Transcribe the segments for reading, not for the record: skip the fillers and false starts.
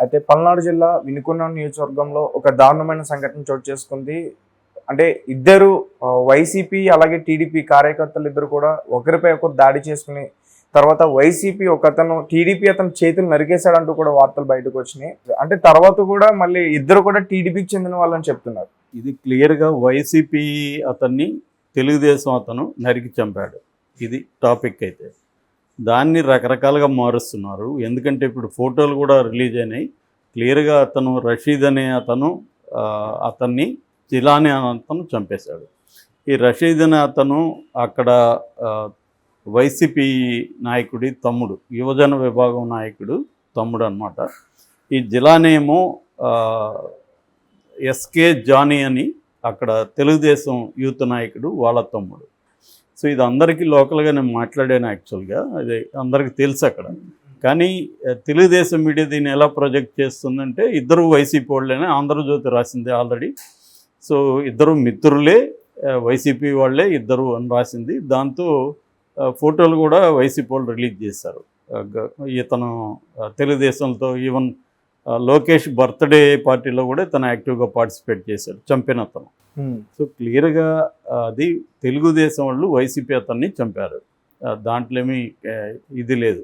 అయితే పల్నాడు జిల్లా వినుకొండ నియోజకవర్గంలో ఒక దారుణమైన సంఘటన చోటు చేసుకుంది. అంటే ఇద్దరు వైసీపీ అలాగే టీడీపీ కార్యకర్తలు ఇద్దరు కూడా ఒకరిపై ఒకరు దాడి చేసుకుని తర్వాత వైసీపీ ఒకతను టీడీపీ అతను చేతులు నరికేశాడంటూ కూడా వార్తలు బయటకు వచ్చినాయి. అంటే తర్వాత కూడా మళ్ళీ ఇద్దరు కూడా టీడీపీకి చెందిన వాళ్ళని చెప్తున్నారు. ఇది క్లియర్గా వైసీపీ అతన్ని తెలుగుదేశం అతను నరికి చంపాడు. ఇది టాపిక్ అయితే దాన్ని రకరకాలుగా మారుస్తున్నారు. ఎందుకంటే ఇప్పుడు ఫోటోలు కూడా రిలీజ్ అయినాయి. క్లియర్గా అతను రషీద్ అనే అతన్ని జిలానీ అతను చంపేశాడు. ఈ రషీద్ అనే అతను అక్కడ వైసీపీ నాయకుడి తమ్ముడు, యువజన విభాగం నాయకుడు తమ్ముడు అన్నమాట. ఈ జిలానీ ఏమో ఎస్కే జానీ అని అక్కడ తెలుగుదేశం యూత్ నాయకుడు వాళ్ళ తమ్ముడు. సో ఇది అందరికీ లోకల్గా నేను మాట్లాడాను. యాక్చువల్గా అది అందరికీ తెలుసు అక్కడ. కానీ తెలుగుదేశం మీడియా దీన్ని ఎలా ప్రొజెక్ట్ చేస్తుందంటే ఇద్దరు వైసీపీ వాళ్ళేనే ఆంధ్రజ్యోతి రాసింది ఆల్రెడీ. సో ఇద్దరు మిత్రులే, వైసీపీ వాళ్ళే ఇద్దరు అని రాసింది. దాంతో ఫోటోలు కూడా వైసీపీ వాళ్ళు రిలీజ్ చేశారు. ఇతను తెలుగుదేశంతో ఈవెన్ లోకేష్ బర్త్డే పార్టీలో కూడా తను యాక్టివ్గా పార్టిసిపేట్ చేశాడు చంపిన అతను. సో క్లియర్గా అది తెలుగుదేశం వాళ్ళు వైసీపీ అతన్ని చంపారు. దాంట్లో ఏమీ ఇది లేదు.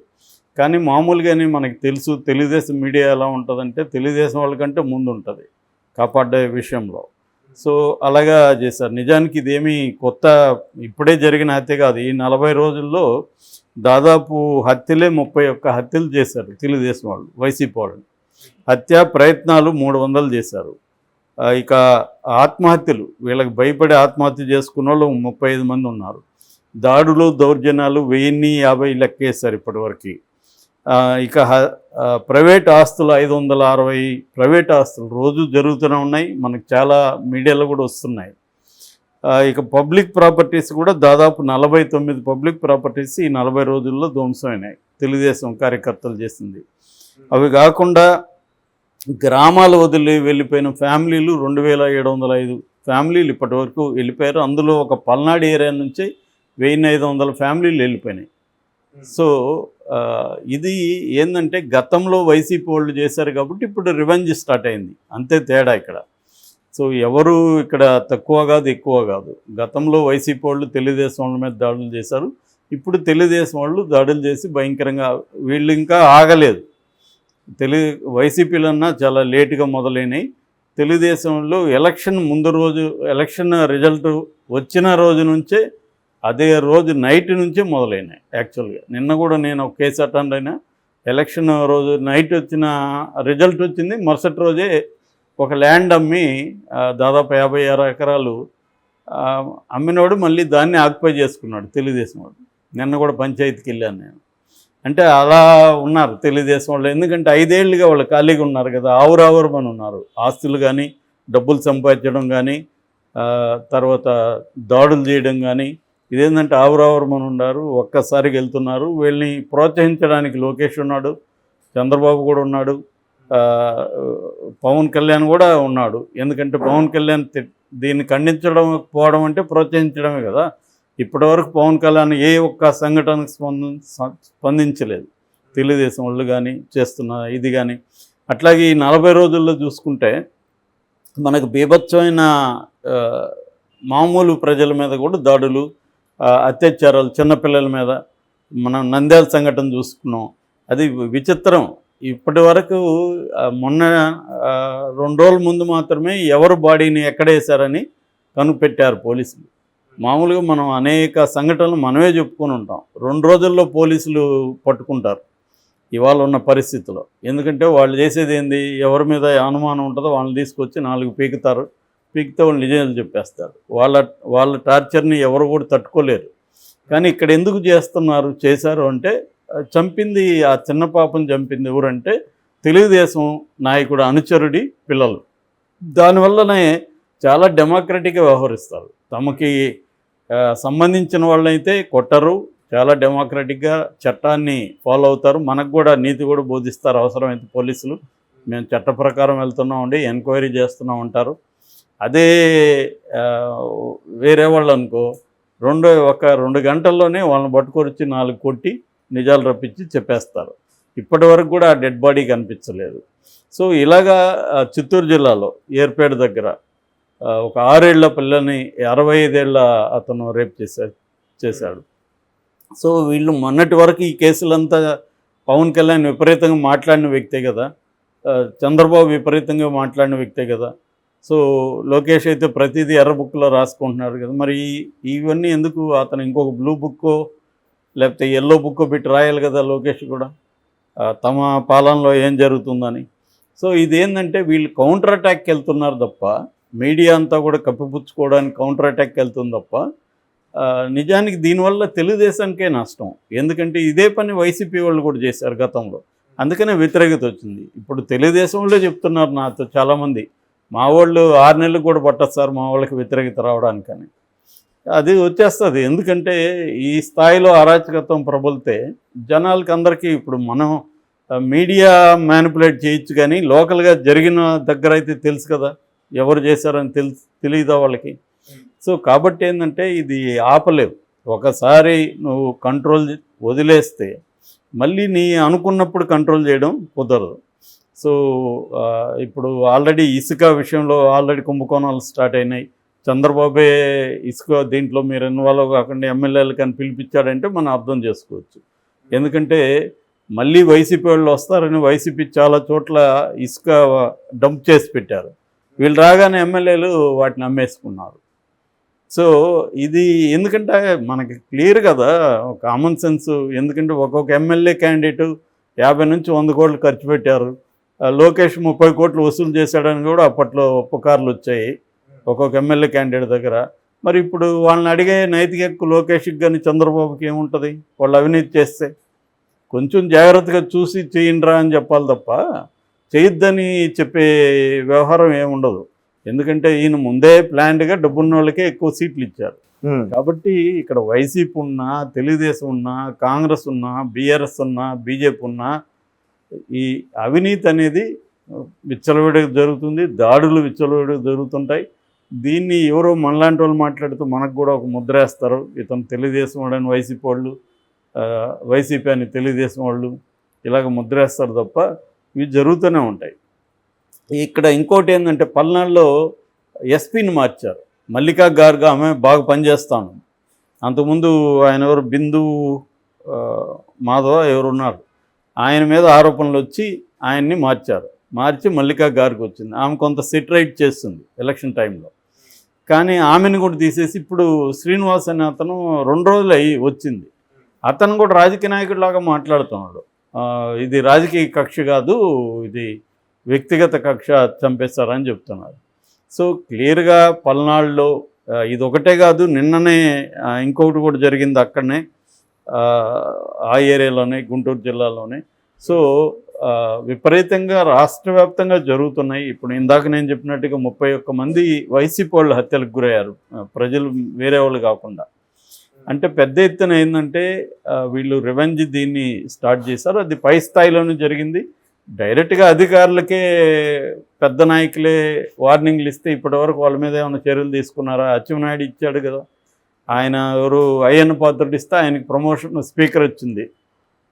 కానీ మామూలుగానే మనకి తెలుసు తెలుగుదేశం మీడియా ఎలా ఉంటుందంటే తెలుగుదేశం వాళ్ళకంటే ముందు ఉంటుంది కాపాడే విషయంలో. సో అలాగా చేశారు. నిజానికి ఇదేమీ కొత్త ఇప్పుడే జరిగిన హత్య కాదు. ఈ 40 రోజుల్లో దాదాపు హత్యలే 31 హత్యలు చేశారు తెలుగుదేశం వాళ్ళు, వైసీపీ వాళ్ళు. హత్యా ప్రయత్నాలు 300 చేశారు. ఇక ఆత్మహత్యలు, వీళ్ళకి భయపడి ఆత్మహత్య చేసుకున్న వాళ్ళు 35 మంది ఉన్నారు. దాడులు దౌర్జన్యాలు 1050 లెక్కేశారు ఇప్పటివరకు. ఇక ప్రైవేట్ ఆస్తులు 560 ప్రైవేట్ ఆస్తులు రోజు జరుగుతూనే ఉన్నాయి. మనకు చాలా మీడియాలో కూడా వస్తున్నాయి. ఇక పబ్లిక్ ప్రాపర్టీస్ కూడా దాదాపు 49 పబ్లిక్ ప్రాపర్టీస్ ఈ 40 రోజుల్లో ధ్వంసమైనాయి తెలుగుదేశం కార్యకర్తలు చేసింది. అవి కాకుండా గ్రామాలు వదిలి వెళ్ళిపోయిన ఫ్యామిలీలు 2705 ఫ్యామిలీలు ఇప్పటి వరకు వెళ్ళిపోయారు. అందులో ఒక పల్నాడు ఏరియా నుంచి 1500 ఫ్యామిలీలు వెళ్ళిపోయినాయి. సో ఇది ఏంటంటే గతంలో వైసీపీ వాళ్ళు చేశారు కాబట్టి ఇప్పుడు రివెంజ్ స్టార్ట్ అయింది, అంతే తేడా ఇక్కడ. సో ఎవరు ఇక్కడ తక్కువ కాదు ఎక్కువ కాదు. గతంలో వైసీపీ వాళ్ళు తెలుగుదేశం వాళ్ళ మీద దాడులు చేశారు. ఇప్పుడు తెలుగుదేశం వాళ్ళు దాడులు చేసి భయంకరంగా వీళ్ళు ఇంకా ఆగలేదు. వైసీపీలన్నా చాలా లేటుగా మొదలైనవి. తెలుగుదేశంలో ఎలక్షన్ ముందు రోజు, ఎలక్షన్ రిజల్ట్ వచ్చిన రోజు నుంచే, అదే రోజు నైట్ నుంచే మొదలైనాయి. యాక్చువల్గా నిన్న కూడా నేను ఒక కేసు అటెండ్ అయినా. ఎలక్షన్ రోజు నైట్ వచ్చిన రిజల్ట్ వచ్చింది, మరుసటి రోజే ఒక ల్యాండ్ అమ్మి దాదాపు 56 ఎకరాలు అమ్మినోడు మళ్ళీ దాన్ని ఆక్యుపై చేసుకున్నాడు తెలుగుదేశం వాడు. నిన్న కూడా పంచాయతీకి వెళ్ళాను నేను. అంటే అలా ఉన్నారు తెలుగుదేశం వాళ్ళు. ఎందుకంటే 5 ఏళ్ళుగా వాళ్ళు ఖాళీగా ఉన్నారు కదా, ఆవురావురమని ఉన్నారు. ఆస్తులు కానీ, డబ్బులు సంపాదించడం కానీ, తర్వాత దాడులు చేయడం కానీ, ఇదేంటంటే ఆవురావురమని ఉన్నారు. ఒక్కసారికి వెళ్తున్నారు. వీళ్ళని ప్రోత్సహించడానికి లోకేష్ ఉన్నాడు, చంద్రబాబు కూడా ఉన్నాడు, పవన్ కళ్యాణ్ కూడా ఉన్నాడు. ఎందుకంటే పవన్ కళ్యాణ్ దీన్ని ఖండించడం పోవడం అంటే ప్రోత్సహించడమే కదా. ఇప్పటివరకు పవన్ కళ్యాణ్ ఏ ఒక్క సంఘటనకు స్పందించలేదు తెలుగుదేశం వాళ్ళు కానీ చేస్తున్న ఇది కానీ. అట్లాగే ఈ 40 రోజుల్లో చూసుకుంటే మనకు బీభత్సమైన మామూలు ప్రజల మీద కూడా దాడులు, అత్యాచారాలు, చిన్నపిల్లల మీద మనం నంద్యాల సంఘటన చూసుకున్నాం. అది విచిత్రం. ఇప్పటి వరకు మొన్న 2 రోజుల ముందు మాత్రమే ఎవరు బాడీని ఎక్కడ వేశారని కనుపెట్టారు పోలీసులు. మామూలుగా మనం అనేక సంఘటనలు మనమే చెప్పుకొని ఉంటాం. 2 రోజుల్లో పోలీసులు పట్టుకుంటారు ఇవాళ ఉన్న పరిస్థితిలో. ఎందుకంటే వాళ్ళు చేసేది ఏంది, ఎవరి మీద అనుమానం ఉంటుందో వాళ్ళని తీసుకొచ్చి 4 పీకుతారు. పీకితే వాళ్ళు నిజాలు చెప్పేస్తారు. వాళ్ళ టార్చర్ని ఎవరు కూడా తట్టుకోలేరు. కానీ ఇక్కడ ఎందుకు చేశారు అంటే, చంపింది ఆ చిన్న పాపను చంపింది ఎవరంటే తెలుగుదేశం నాయకుడు అనుచరుడి పిల్లలు. దానివల్లనే చాలా డెమోక్రటిక్గా వ్యవహరిస్తారు. తమకి సంబంధించిన వాళ్ళైతే కొట్టరు, చాలా డెమోక్రటిక్గా చట్టాన్ని ఫాలో అవుతారు. మనకు కూడా నీతి కూడా బోధిస్తారు అవసరమైతే పోలీసులు. మేము చట్ట ప్రకారం వెళ్తున్నామండి, ఎంక్వైరీ చేస్తున్నాం అంటారు. అదే వేరే వాళ్ళు అనుకో 2 గంటల్లోనే వాళ్ళని పట్టుకొచ్చి 4 కొట్టి నిజాలు రప్పించి చెప్పేస్తారు. ఇప్పటి వరకు కూడా ఆ డెడ్ బాడీ కనిపించలేదు. సో ఇలాగా చిత్తూరు జిల్లాలో ఏర్పేట దగ్గర ఒక 6 ఏళ్ల పిల్లని 65 ఏళ్ల అతను రేప్ చేశాడు. సో వీళ్ళు మొన్నటి వరకు ఈ కేసులంతా పవన్ కళ్యాణ్ విపరీతంగా మాట్లాడిన వ్యక్తే కదా, చంద్రబాబు విపరీతంగా మాట్లాడిన వ్యక్తే కదా. సో లోకేష్ అయితే ప్రతిదీ ఎర్ర బుక్లో రాసుకుంటున్నాడు కదా. మరి ఇవన్నీ ఎందుకు అతను ఇంకొక బ్లూ బుక్కో లేకపోతే ఎల్లో బుక్కో పెట్టి రాయాలి కదా లోకేష్ కూడా, తమ పాలనలో ఏం జరుగుతుందని. సో ఇదేంటంటే వీళ్ళు కౌంటర్ అటాక్కి వెళ్తున్నారు తప్ప, మీడియా అంతా కూడా కప్పిపుచ్చుకోవడానికి కౌంటర్ అటాక్కి వెళ్తుంది తప్ప, నిజానికి దీనివల్ల తెలుగుదేశానికే నష్టం. ఎందుకంటే ఇదే పని వైసీపీ వాళ్ళు కూడా చేశారు గతంలో, అందుకనే వ్యతిరేకత వచ్చింది. ఇప్పుడు తెలుగుదేశం వాళ్ళే చెప్తున్నారు నాతో చాలామంది, మా వాళ్ళు 6 నెలలు కూడా పట్టదు సార్ మా వాళ్ళకి వ్యతిరేకత రావడానికని. అది వచ్చేస్తుంది. ఎందుకంటే ఈ స్థాయిలో అరాచకత్వం ప్రబలితే జనాలకి అందరికీ, ఇప్పుడు మనం మీడియా మ్యానిపులేట్ చేయొచ్చు కానీ లోకల్గా జరిగిన దగ్గర అయితే తెలుసు కదా ఎవరు చేశారని తెలియదా వాళ్ళకి. సో కాబట్టి ఏంటంటే ఇది ఆపలేవు. ఒకసారి నువ్వు కంట్రోల్ వదిలేస్తే మళ్ళీ నీ అనుకున్నప్పుడు కంట్రోల్ చేయడం కుదరదు. సో ఇప్పుడు ఆల్రెడీ ఇసుక విషయంలో ఆల్రెడీ కుంభకోణాలు స్టార్ట్ అయినాయి. చంద్రబాబే ఇసుక దీంట్లో మీరు ఇన్వాల్వ్ కాకుండా ఎమ్మెల్యేలు కానీ పిలిపించాడంటే మనం అర్థం చేసుకోవచ్చు. ఎందుకంటే మళ్ళీ వైసీపీ వాళ్ళు వస్తారని వైసీపీ చాలా చోట్ల ఇసుక డంప్ చేసి పెట్టారు. వీళ్ళు రాగానే ఎమ్మెల్యేలు వాటిని అమ్మేసుకున్నారు. సో ఇది ఎందుకంటే మనకి క్లియర్ కదా, కామన్ సెన్స్. ఎందుకంటే ఒక్కొక్క ఎమ్మెల్యే క్యాండిడేట్ 50 నుంచి 100 కోట్లు ఖర్చు పెట్టారు. లోకేష్ 30 కోట్లు వసూలు చేశాడని కూడా అప్పట్లో పుకార్లు వచ్చాయి ఒక్కొక్క ఎమ్మెల్యే క్యాండిడేట్ దగ్గర. మరి ఇప్పుడు వాళ్ళని అడిగే నైతిక హక్కు లోకేష్కి కానీ చంద్రబాబుకి ఏముంటుంది? వాళ్ళు అవినీతి చేస్తే కొంచెం జాగ్రత్తగా చూసి చేయండిరా అని చెప్పాలి తప్ప చేయొద్దని చెప్పే వ్యవహారం ఏముండదు. ఎందుకంటే ఈయన ముందే ప్లాన్డ్గా డబ్బున్న వాళ్ళకే ఎక్కువ సీట్లు ఇచ్చారు. కాబట్టి ఇక్కడ వైసీపీ ఉన్నా, తెలుగుదేశం ఉన్నా, కాంగ్రెస్ ఉన్నా, బీఆర్ఎస్ ఉన్నా, బీజేపీ ఉన్నా, ఈ అవినీతి అనేది విచ్చలవిడిగా జరుగుతుంది. దాడులు విచ్చలవిడిగా జరుగుతుంటాయి. దీన్ని ఎవరో మనలాంటి వాళ్ళు మాట్లాడుతూ మనకు కూడా ఒక ముద్ర వేస్తారు. ఇతను తెలుగుదేశం వాడని వైసీపీ వాళ్ళు, వైసీపీ అని తెలుగుదేశం వాళ్ళు ఇలాగ ముద్ర వేస్తారు తప్ప ఇవి జరుగుతూనే ఉంటాయి. ఇక్కడ ఇంకోటి ఏంటంటే పల్నాడులో ఎస్పీని మార్చారు. మల్లికా గార్గ్ ఆమె బాగా పనిచేస్తాను. అంతకుముందు ఆయన ఎవరు బిందు మాధవ ఎవరున్నారు, ఆయన మీద ఆరోపణలు వచ్చి ఆయన్ని మార్చి మల్లికా గార్గ్ వచ్చింది. ఆమె కొంత సెటరైట్ చేస్తుంది ఎలక్షన్ టైంలో. కానీ ఆమెను కూడా తీసేసి ఇప్పుడు శ్రీనివాస్ అనే అతను 2 రోజులు వచ్చింది. అతను కూడా రాజకీయ నాయకుడిలాగా మాట్లాడుతున్నాడు. ఇది రాజకీయ కక్ష కాదు, ఇది వ్యక్తిగత కక్ష చంపేస్తారని చెప్తున్నారు. సో క్లియర్గా పల్నాడులో ఇది ఒకటే కాదు, నిన్ననే ఇంకొకటి కూడా జరిగింది అక్కడనే, ఆ ఏరియాలోనే, గుంటూరు జిల్లాలోనే. సో విపరీతంగా రాష్ట్ర వ్యాప్తంగా జరుగుతున్నాయి. ఇప్పుడు ఇందాక నేను చెప్పినట్టుగా 31 మంది వైసీపీ వాళ్ళు హత్యలకు గురయ్యారు, ప్రజలు వేరే వాళ్ళు కాకుండా. అంటే పెద్ద ఎత్తున ఏంటంటే వీళ్ళు రివెంజ్ దీన్ని స్టార్ట్ చేశారు. అది పై స్థాయిలోనే జరిగింది. డైరెక్ట్గా అధికారులకే పెద్ద నాయకులే వార్నింగ్లు ఇస్తే ఇప్పటివరకు వాళ్ళ మీద ఏమైనా చర్యలు తీసుకున్నారా? అచ్చెన్నాయుడు ఇచ్చాడు కదా, ఆయన ఎవరు అయ్యన్న పాత్రుడు ఇస్తే ఆయనకి ప్రమోషన్ స్పీకర్ వచ్చింది.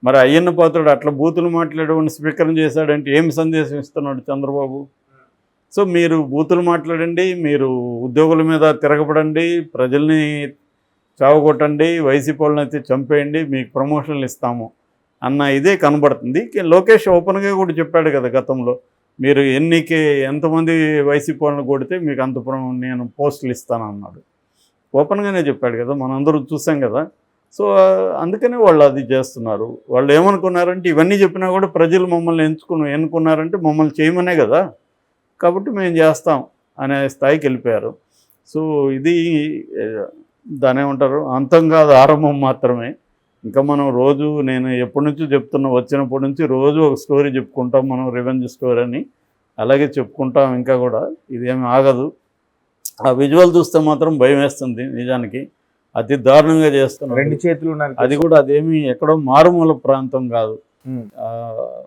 మరి అయ్యన్న పాత్రుడు అట్లా బూతులు మాట్లాడేవాడిని స్పీకర్ని చేశాడంటే ఏమి సందేశం ఇస్తున్నాడు చంద్రబాబు? సో మీరు బూతులు మాట్లాడండి, మీరు ఉద్యోగుల మీద తిరగబడండి, ప్రజల్ని చావగొట్టండి, వైసీపీ వాళ్ళని అయితే చంపేయండి, మీకు ప్రమోషన్లు ఇస్తాము అన్న ఇదే కనబడుతుంది. లోకేష్ ఓపెన్గా కూడా చెప్పాడు కదా గతంలో, మీరు ఎంతమంది వైసీపీ వాళ్ళని కొడితే మీకు అంత నేను పోస్టులు ఇస్తాను అన్నాడు. ఓపెన్గానే చెప్పాడు కదా, మనందరూ చూసాం కదా. సో అందుకనే వాళ్ళు అది చేస్తున్నారు. వాళ్ళు ఏమనుకున్నారంటే ఇవన్నీ చెప్పినా కూడా ప్రజలు మమ్మల్ని ఎన్నుకున్నారంటే మమ్మల్ని చేయమనే కదా, కాబట్టి మేము చేస్తాం అనే స్థాయికి వెళ్ళిపోయారు. సో ఇది దాని ఏమంటారు, అంతం కాదు, ఆరంభం మాత్రమే. ఇంకా మనం రోజు, నేను ఎప్పటి నుంచో చెప్తున్నా, వచ్చినప్పటి నుంచి రోజు ఒక స్టోరీ చెప్పుకుంటాం మనం, రివెంజ్ స్టోరీ అని. అలాగే చెప్పుకుంటాం ఇంకా కూడా, ఇదేమి ఆగదు. ఆ విజువల్ చూస్తే మాత్రం భయం వేస్తుంది నిజానికి. అతి దారుణంగా చేస్తున్నాం. 2 చేతులు అది కూడా అదేమి ఎక్కడో మారుమూల ప్రాంతం కాదు.